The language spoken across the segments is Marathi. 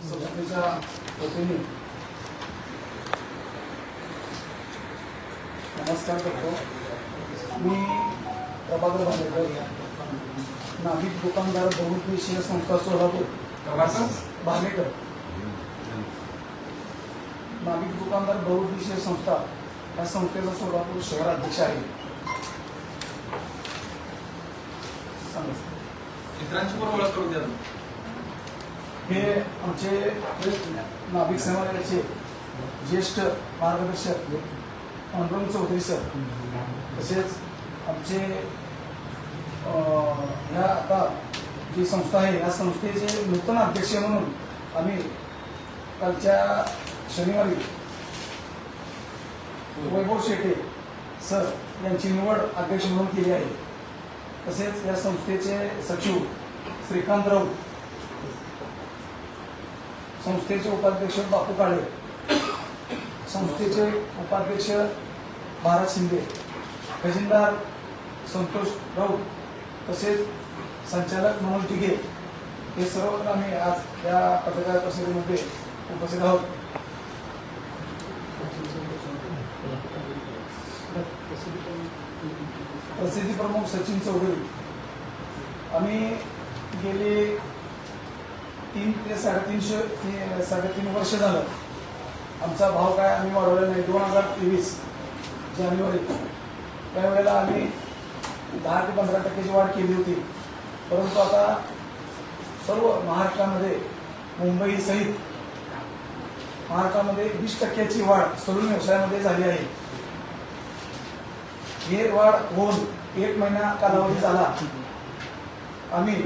संस्थेच्या वतीने नमस्कार करतो। मी प्रभाकर भालेकर, नाभिक दुकानदार बहुउद्देशीय संस्था सोलापूर। भालेकर, नाभिक दुकानदार बहुउद्देशीय संस्था या संस्थेचा सोलापूर शहर अध्यक्ष आहे। मित्रांची पण ओळख करून द्या। हे आमचे नाभिक समाजाचे ज्येष्ठ मार्गदर्शक अनुपम चौधरी सर, तसेच आमचे ह्या आता जी संस्था आहे या संस्थेचे नूतन अध्यक्ष म्हणून आम्ही कालच्या शनिवारी वैभव शेटे सर यांची निवड अध्यक्ष म्हणून केली आहे। तसेच या संस्थेचे सचिव श्रीकांत राऊत, संस्थेचे उपाध्यक्ष बापू काळे, संस्थेचे उपाध्यक्ष भारत शिंदे, खजिनदार संतोष राऊत, तसेच संचालक मनोज टिगे हे सर्व आम्ही आज या पत्रकार परिषदेमध्ये उपस्थित आहोत। प्रसिद्धी प्रमुख सचिन चौधरी, आम्ही गेले 3 ते 3.5 वर्ष झालं आमचा भाव काय आम्ही वाढवला नाही। 2023 जानेवारी त्यावेळेला आम्ही 10 ते 15% वाढ केली होती, परंतु आता सर्व महाराष्ट्रामध्ये मुंबई सहित महाराष्ट्रामध्ये 20% वाढ सलून व्यवसायामध्ये झाली आहे। हे वाढ होऊन 1 महिना कालावधी झाला। आम्ही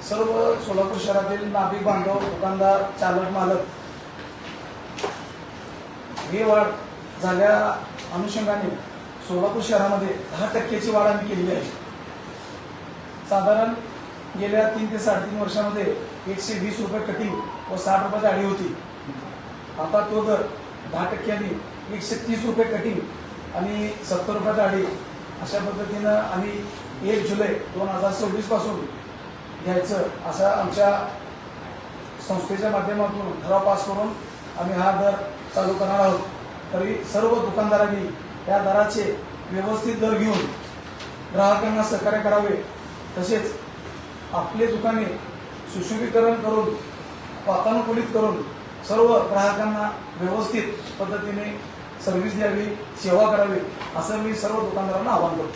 सर्व सोलापूर शहरातील नाभिक बांधव, दुकानदार, चालक, मालक हे वाढ झाल्या अनुषंगाने सोलापूर शहरामध्ये 10% वाढ आम्ही केलेली आहे। साधारण गेल्या 3 ते 3.5 वर्षामध्ये 120 रुपये कटिंग व 60 रुपये दाढी होती। आता तो दर 10%नी 130 रुपये कटिंग आणि 70 रुपये दाढी अशा पद्धतीनं आम्ही 1 जुलै 2026 पासून घ्यायचं असा आमच्या संस्थेच्या माध्यमातून ठराव पास करून आम्ही हा दर चालू करणार आहोत। तरी सर्व दुकानदारांनी या दराचे व्यवस्थित दर घेऊन ग्राहकांना सहकार्य करावे, तसेच आपले दुकाने सुशोभीकरण करून वातानुकूलित करून सर्व ग्राहकांना व्यवस्थित पद्धतीने सर्व्हिस द्यावी, सेवा करावी असं मी सर्व दुकानदारांना आवाहन करतो।